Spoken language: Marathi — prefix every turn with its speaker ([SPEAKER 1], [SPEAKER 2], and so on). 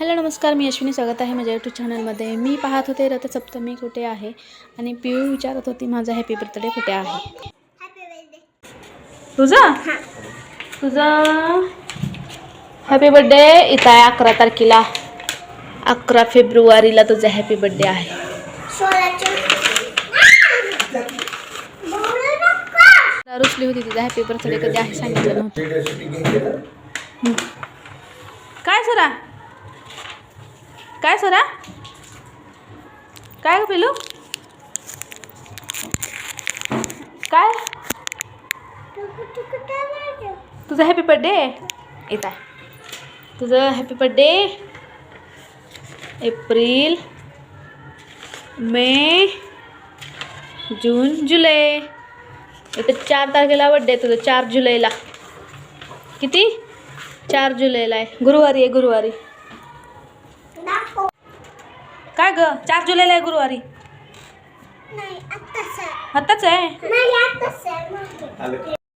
[SPEAKER 1] हॅलो नमस्कार, मी अश्विनी. स्वागत आहे माझ्या यूट्यूब चॅनलमध्ये. मी पाहत होते रथसप्तमी कुठे आहे आणि पिऊ विचारत होती माझा हॅपी बर्थडे कुठे आहे. तुझा हॅपी बर्थडे इथं आहे 11 तारखेला. 11 फेब्रुवारीला तुझा हॅपी बर्थडे आहे. रुसली होती. तुझा हॅपी बर्थडे कधी आहे सांगितलं नव्हतं. काय सरा काय ग पिलू काय तुझा हॅपी बर्थडे येत आहे. तुझं हॅपी बर्थडे एप्रिल मे जून जुलै. इथं 4 तारखेला बर्थडे तुझं. 4 जुलैला. किती? 4 जुलैला आहे. गुरुवारी आहे. गुरुवारी काय ग? 4 जुलैला आहे. गुरुवारी. आत्ताच आहे.